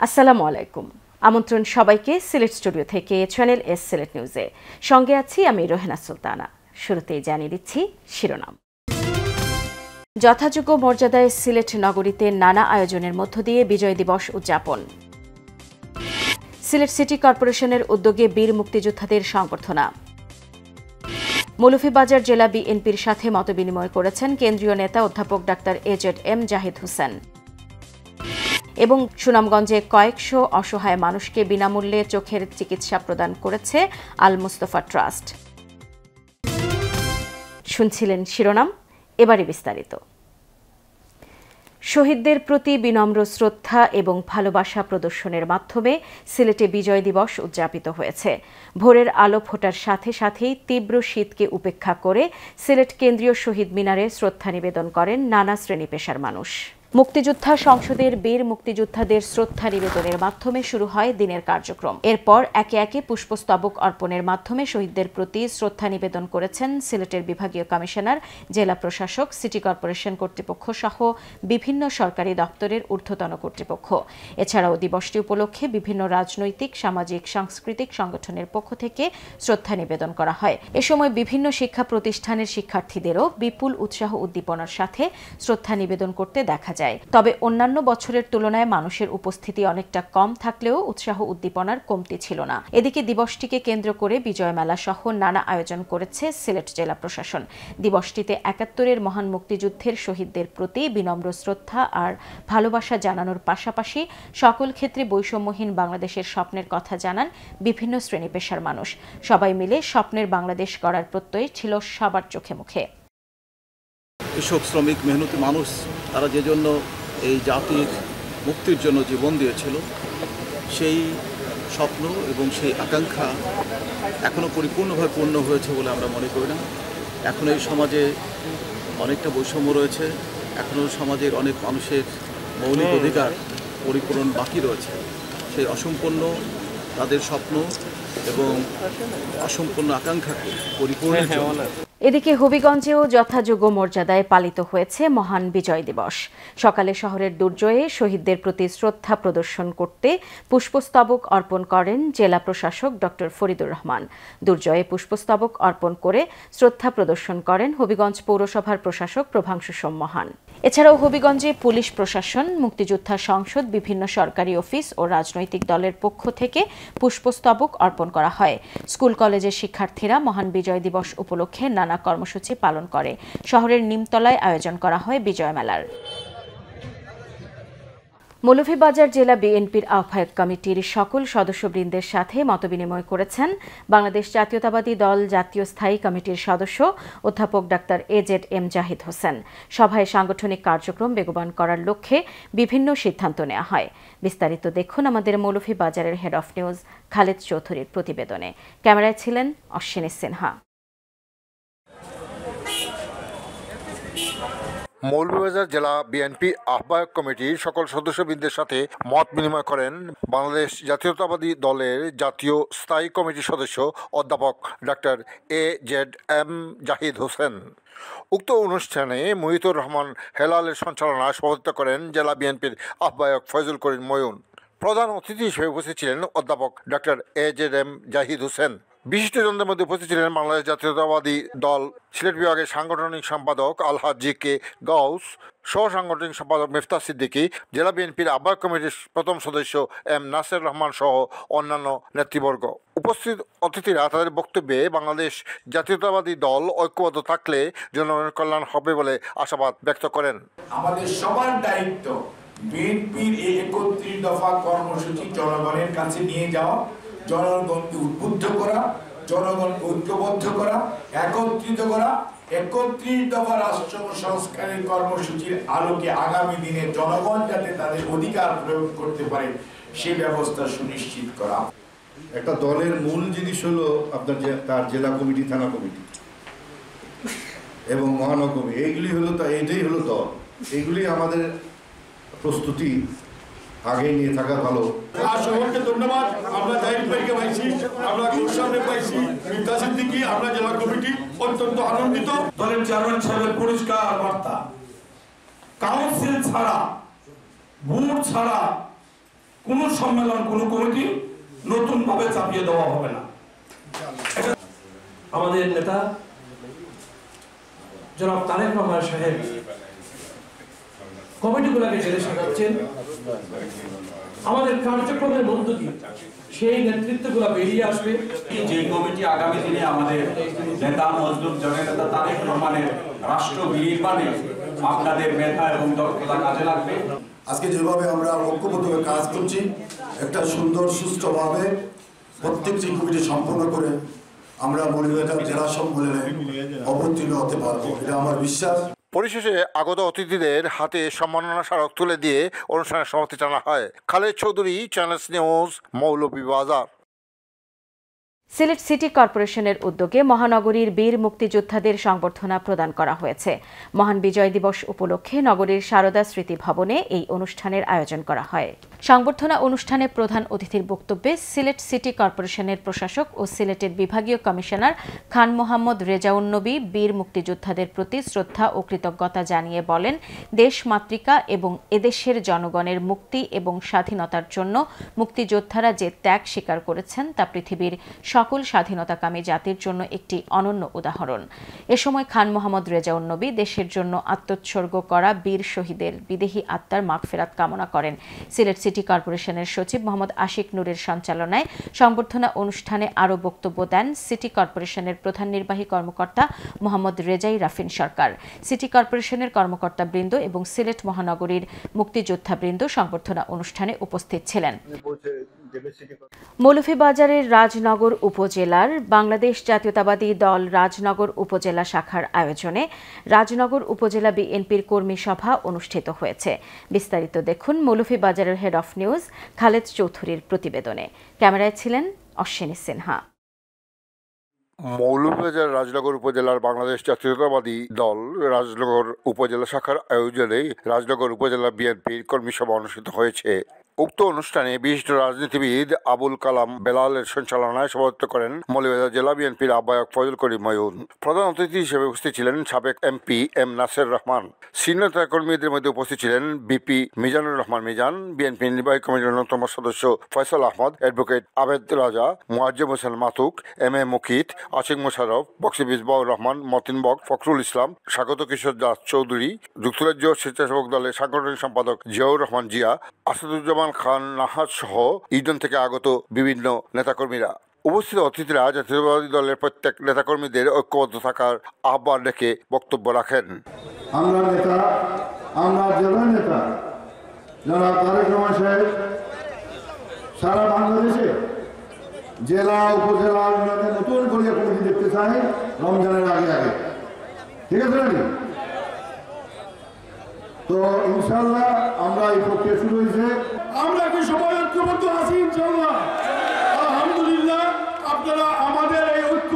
আসসালামু আলাইকুম। আমন্ত্রণ সবাইকে সিলেট স্টুডিও থেকে চ্যানেল এস সিলেট নিউজে। সঙ্গে আছি আমি রোহেনা সুলতানা। শুরুতেই জানিয়ে দিচ্ছি শিরোনাম। যথাযোগ্য মর্যাদায় সিলেট নগরীতে নানা আয়োজনের মধ্য দিয়ে বিজয় দিবস উদযাপন। সিলেট সিটি কর্পোরেশনের উদ্যোগে বীর মুক্তিযোদ্ধাদের সংবর্ধনা। মৌলভীবাজার জেলা বিএনপির সাথে মতবিনিময় করেছেন কেন্দ্রীয় নেতা অধ্যাপক ডাক্তার এজেড জাহিদ হোসেন। এবং সুনামগঞ্জে কয়েকশো অসহায় মানুষকে বিনামূল্যে চোখের চিকিৎসা প্রদান করেছে আল মুস্তফা ট্রাস্ট। শুনছিলেন শিরোনাম, এবারে বিস্তারিত। শহীদদের প্রতি বিনম্র শ্রদ্ধা এবং ভালোবাসা প্রদর্শনের মাধ্যমে সিলেটে বিজয় দিবস উদযাপিত হয়েছে। ভোরের আলো ফোটার সাথে সাথেই তীব্র শীতকে উপেক্ষা করে সিলেট কেন্দ্রীয় শহীদ মিনারে শ্রদ্ধা নিবেদন করেন নানা শ্রেণী পেশার মানুষ। মুক্তিযোদ্ধা সংসদের বীর মুক্তিযোদ্ধাদের শ্রদ্ধা নিবেদনের মাধ্যমে শুরু হয় দিনের কার্যক্রম। এরপর একে একে পুষ্পস্তবক অর্পণের মাধ্যমে শহীদদের প্রতি শ্রদ্ধা নিবেদন করেছেন সিলেটের বিভাগীয় কমিশনার, জেলা প্রশাসক, সিটি কর্পোরেশন কর্তৃপক্ষ সহ বিভিন্ন সরকারি দপ্তরের ঊর্ধ্বতন কর্তৃপক্ষ। এছাড়াও দিবসটি উপলক্ষে বিভিন্ন রাজনৈতিক, সামাজিক, সাংস্কৃতিক সংগঠনের পক্ষ থেকে শ্রদ্ধা নিবেদন করা হয়। এ সময় বিভিন্ন শিক্ষা প্রতিষ্ঠানের শিক্ষার্থীদেরও বিপুল উৎসাহ উদ্দীপনার সাথে শ্রদ্ধা নিবেদন করতে দেখা যায়। তবে অন্যান্য বছরের তুলনায় মানুষের উপস্থিতি অনেকটা কম থাকলেও উৎসাহ উদ্দীপনার কমতি ছিল না। এদিকে দিবসটিকে কেন্দ্র করে বিজয় মেলা সহ নানা আয়োজন করেছে সিলেট জেলা প্রশাসন। দিবসটিতে ৭১-এর মহান মুক্তিযুদ্ধের শহীদদের প্রতি বিনম্র শ্রদ্ধা আর ভালোবাসা জানানোর পাশাপাশি সকল ক্ষেত্রে বৈষম্যহীন বাংলাদেশের স্বপ্নের কথা জানান বিভিন্ন শ্রেণী পেশার মানুষ। সবাই মিলে স্বপ্নের বাংলাদেশ গড়ার প্রত্যয় ছিল সবার চোখে মুখে। কৃষক, শ্রমিক, মেহনতি মানুষ, তারা যে জন্য এই জাতির মুক্তির জন্য জীবন দিয়েছিল, সেই স্বপ্ন এবং সেই আকাঙ্ক্ষা এখনও পরিপূর্ণভাবে পূর্ণ হয়েছে বলে আমরা মনে করি না। এখন এই সমাজে অনেকটা বৈষম্য রয়েছে, এখনও সমাজের অনেক মানুষের মৌলিক অধিকার পরিপূরণ বাকি রয়েছে। সেই অসম্পূর্ণ তাদের স্বপ্ন এবং অসম্পূর্ণ আকাঙ্ক্ষাকে পরিপূর্ণের জন্য এদিকে হবিগঞ্জেও যথাযোগ্য মর্যাদায় পালিত হয়েছে মহান বিজয় দিবস। সকালে শহরের দুর্জয়ে শহীদদের প্রতি শ্রদ্ধা প্রদর্শন করতে পুষ্পস্তবক অর্পণ করেন জেলা প্রশাসক ডক্টর ফরিদুর রহমান। দুর্জয়ে পুষ্পস্তবক অর্পণ করে শ্রদ্ধা প্রদর্শন করেন হবিগঞ্জ পৌরসভার প্রশাসক প্রভাংশু সোমমহান। এছাড়াও হবিগঞ্জে পুলিশ প্রশাসন, মুক্তিযোদ্ধা সংসদ, বিভিন্ন সরকারি অফিস ও রাজনৈতিক দলের পক্ষ থেকে পুষ্পস্তবক অর্পণ করা হয়। স্কুল কলেজের শিক্ষার্থীরা মহান বিজয় দিবস উপলক্ষে নানা কর্মসূচি পালন করে। শহরের নিমতলায় আয়োজন করা হয় বিজয় মেলার। মৌলভীবাজার জেলা বিএনপির আহ্বায়ক কমিটির সকল সদস্যবৃন্দের সাথে মতবিনিময় করেছেন বাংলাদেশ জাতীয়তাবাদী দল জাতীয় স্থায়ী কমিটির সদস্য অধ্যাপক ডাক্তার এজেড জাহিদ হোসেন। সভায় সাংগঠনিক কার্যক্রম বেগবান করার লক্ষ্যে বিভিন্ন সিদ্ধান্ত নেওয়া হয়। বিস্তারিত দেখুন আমাদের মৌলভীবাজারের হেড অফ নিউজ খালেদ চৌধুরীর প্রতিবেদনে। ক্যামেরায় ছিলেন অশ্বিনী সিনহা। মৌলভীবাজার জেলা বিএনপি আহ্বায়ক কমিটির সকল সদস্যবৃন্দের সাথে মত বিনিময় করেন বাংলাদেশ জাতীয়তাবাদী দলের জাতীয় স্থায়ী কমিটির সদস্য অধ্যাপক ডাক্তার এজেড জাহিদ হোসেন। উক্ত অনুষ্ঠানে মুহিতুর রহমান হেলালের সঞ্চালনায় সভাপতিত্ব করেন জেলা বিএনপির আহ্বায়ক ফয়জুল করিম ময়ূন। প্রধান অতিথি হিসেবে উপস্থিত ছিলেন অধ্যাপক ডাক্তার এজেড জাহিদ হোসেন। বিশিষ্টজনদের মধ্যে উপস্থিত ছিলেন বাংলাদেশ জাতীয়তাবাদী দল সিলেট বিভাগের সাংগঠনিক সম্পাদক আলহাজ জি.কে. গাউস, সহ সাংগঠনিক সম্পাদক মিফতাহ সিদ্দিকী, জেলা বিএনপির আহ্বায়ক কমিটির প্রথম সদস্য নাসির রহমান সহ অন্যান্য নেতৃবর্গ। উপস্থিত অতিথিরা তাদের বক্তব্যে বাংলাদেশ জাতীয়তাবাদী দল ঐক্যবদ্ধ থাকলে জনগণের কল্যাণ হবে বলে আশাবাদ ব্যক্ত করেন। আমাদের সবার দায়িত্ব বিএনপির এই ৩১ দফা কর্মসূচি জনগণের কাছে নিয়ে যাওয়া, জনগণকে উদ্বুদ্ধ করা, জনগণকে ঐক্যবদ্ধ করা, একত্রিত করা। ৩১ দফা রাষ্ট্র সংস্কারের কর্মসূচির আলোকে আগামী দিনে জনগণ যাতে তাদের অধিকার প্রয়োগ করতে পারে সে ব্যবস্থা সুনিশ্চিত করা। একটা দলের মূল জিনিস হলো আপনার তার জেলা কমিটি, থানা কমিটি এবং মহানগরী, এইগুলি হলো এটাই হলো দল। এইগুলি আমাদের প্রস্তুতি আগে নিয়ে থাকা ভালো। সকলকে ধন্যবাদ। আমরা জাহিদ ভাইকে পাইছি, আমরা গোস্বামী পাইছি, মিফতাহ সিদ্দিকী, আমরা জেলা কমিটি অত্যন্ত আনন্দিত। দলের চেয়ারম্যান সাহেবের পরিষ্কার বার্তা, কাউন্সিল ছাড়া, বুথ ছাড়া কোন সম্মেলন, কোন কমিটি নতুন ভাবে চাপিয়ে দেওয়া হবে না। আমাদের নেতা জনাব তারেক রহমান সাহেব কমিটিগুলোকে জেলে সাজাচ্ছেন, আমাদের কার্যক্রমের মধ্য দিয়ে সেই নেতৃত্বগুলো বেরিয়ে আসবে। যে কমিটি আগামী দিনে আমাদের নেতা মজলুম জননেতা তারেক রহমানের রাষ্ট্র বিনির্মাণে আপনাদের মেধা এবং দক্ষতা কাজে লাগবে। আজকে যেভাবে আমরা ঐক্যবদ্ধভাবে কাজ করছি, একটা সুন্দর সুষ্ঠুভাবে প্রত্যেকটি কমিটি সম্পন্ন করে আমরা মৌলভীবাজার জেলা সম্মেলনে অবতীর্ণ হতে পারবো, এটা আমার বিশ্বাস। পরিশেষে আগত অতিথিদের হাতে সম্মাননা স্মারক তুলে দিয়ে অনুষ্ঠানের সমাপ্তি টানা হয়। Khaled Chowdhury, Channels news, Moulvibazar. Sylhet city কর্পোরেশনের উদ্যোগে মহানগরীর বীর মুক্তিযোদ্ধাদের সংবর্ধনা প্রদান করা হয়েছে। মহান বিজয় দিবস উপলক্ষে নগরীর সারদা স্মৃতি ভবনে এই অনুষ্ঠানের আয়োজন করা হয়। সংবর্ধনা অনুষ্ঠানে প্রধান অতিথির বক্তব্যে সিলেট সিটি কর্পোরেশনের প্রশাসক ও সিলেটের বিভাগীয় কমিশনার খান মোহাম্মদ রেজাউন নবী বীর মুক্তিযোদ্ধাদের প্রতি শ্রদ্ধা ও কৃতজ্ঞতা জানিয়ে বলেন, দেশ মাতৃকা এবং এদেশের জনগণের মুক্তি এবং স্বাধীনতার জন্য মুক্তিযোদ্ধারা যে ত্যাগ স্বীকার করেছেন তা পৃথিবীর সকল স্বাধীনতাকামী জাতির জন্য একটি অনন্য উদাহরণ। এ সময় খান মোহাম্মদ রেজাউন নবী দেশের জন্য আত্মোৎসর্গ করা বীর শহীদের বিদেহী আত্মার মাগফিরাত কামনা করেন। সিলেট সিটি কর্পোরেশনের সচিব মোহাম্মদ আশিক নূরের সঞ্চালনায় সংবর্ধনা অনুষ্ঠানে আরও বক্তব্য দেন সিটি কর্পোরেশনের প্রধান নির্বাহী কর্মকর্তা মোহাম্মদ রেজাই রাফিন সরকার। সিটি কর্পোরেশনের কর্মকর্তাবৃন্দ এবং সিলেট মহানগরীর মুক্তিযোদ্ধাবৃন্দ সংবর্ধনা অনুষ্ঠানে উপস্থিত ছিলেন। মৌলভীবাজারের রাজনগর উপজেলার বাংলাদেশ জাতীয়তাবাদী দল রাজনগর উপজেলা শাখার আয়োজনে রাজনগর উপজেলা বিএনপির কর্মী সভা অনুষ্ঠিত হয়েছে। বিস্তারিত দেখুন মৌলভীবাজারের হেড অফ নিউজ খালেদ চৌধুরীর প্রতিবেদনে। ক্যামেরায় ছিলেন অশ্বিনী সিনহা। মৌলভীবাজার রাজনগর উপজেলার বাংলাদেশ জাতীয়তাবাদী দল রাজনগর উপজেলা শাখার আয়োজনে রাজনগর উপজেলা বিএনপির কর্মী সভা অনুষ্ঠিত হয়েছে। উক্ত অনুষ্ঠানে বিশিষ্ট রাজনীতিবিদ আবুল কালাম বেলালের সঞ্চালনায় সভাপতিত্ব করেন মৌলভীবাজার জেলা বিএনপির আহ্বায়ক ফজল করিম ময়ূন। প্রধান অতিথি হিসেবে উপস্থিত ছিলেন সাবেক MP M Naser Rahman. Senior নেতাকর্মীদের মধ্যে উপস্থিত ছিলেন বিপি মিজানুর রহমান মিজান, বিএনপি নির্বাহী কমিটির অন্যতম সদস্য Faisal Ahmad, advocate Abed Raja, Muazzem Hossain Matuk, M A Mukit, Ashik Mosharraf, Bakshi Misbaur Rahman, Matin Bak, Fakhrul ইসলাম, স্বাগত কিশোর দাস চৌধুরী, যুক্তরাজ্য স্বেচ্ছাসেবক দলের সাংগঠনিক সম্পাদক জিয়াউর রহমান জিয়া, আসাদুজ্জামান খান নাহাজ সহ ইডন থেকে আগত বিভিন্ন নেতাকর্মীরা। উপস্থিত অতিথিরা জাতীয়তাবাদী দলের প্রত্যেক নেতাকর্মীদের ঐক্যবদ্ধ থাকার আহ্বান রেখে বক্তব্য রাখেন। আমরা নেতা, আমরা জেলা নেতা যারা তারেক রহমান সাহেব সারা বাংলাদেশে জেলা উপজেলা উন্নয়নে নতুন করে কমিটি দেখতে চাই রমজানের আগে আগে, ঠিক আছে নাকি? তো ইনশাল্লাহ আমরা এই প্রক্রিয়া শুরু হয়েছে। আমরা কি সবাই ঐক্যবদ্ধ আছি ইনশাল্লাহ? আলহামদুলিল্লাহ। আপনারা আমাদের এই ঐক্য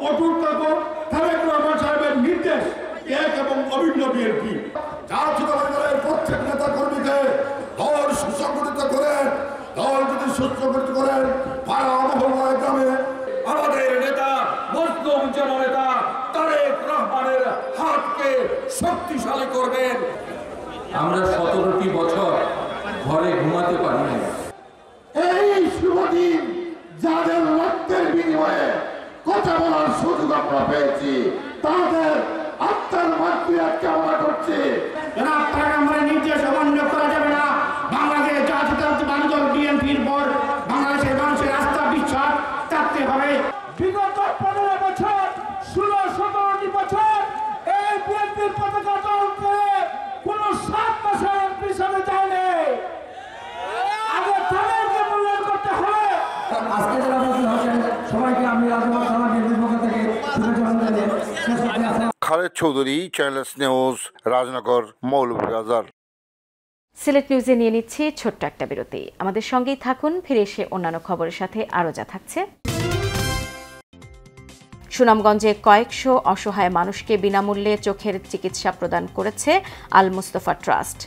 অটুট থাকুন। তারেক রহমান সাহেবের নির্দেশ এক এবং অভিন্ন বিএনপি জাতীয়তাবাদী দলের প্রত্যেক নেতা কর্মীকে দল সুসংগঠিত করেন। দল যদি সুসংগঠিত করেন পাড়া মহল্লা গ্রামে আমাদের নেতা মজলুম জননেতা তারেক রহমানের হাতকে শক্তিশালী করবেন। আমরা 17টি বছর ঘরে ঘুমাতে পারি না। এই শুভদিন যাদের রক্তের বিনিময়ে কথা বলার সুযোগ আমরা পেয়েছি তাদের আত্মার মাগফিরাত কামনা করছি। আমরা নির্দেশ অমান্য করা যাবে না। বাংলাদেশ জাতীয়তাবাদী দল বিএনপির পর বাংলাদেশের মানুষের আস্থা বিশ্বাস থাকতে হবে। বিগত 15 বছর 16-17 বছর এই বিএনপির পতাকা দল করে কোন 7 মাসের পিছনে যায়নি। আগে তাদেরকে মূল্যায়ন করতে হবে। আজকে যারা বলছেন সবাইকে আমি রাজনগর থানা বিএনপির পক্ষ থেকে শুভেচ্ছা জানাই। Khaled Chowdhury, Channels News, Rajnagar, Moulvibazar. সিলেট নিউজে নিয়ে নিচ্ছি ছোট্ট একটা বিরতি। আমাদের সঙ্গেই থাকুন, ফিরে এসে অন্যান্য খবরের সাথে আরও যা থাকছে। সুনামগঞ্জে কয়েকশো অসহায় মানুষকে বিনামূল্যে চোখের চিকিৎসা প্রদান করেছে আল মুস্তফা ট্রাস্ট।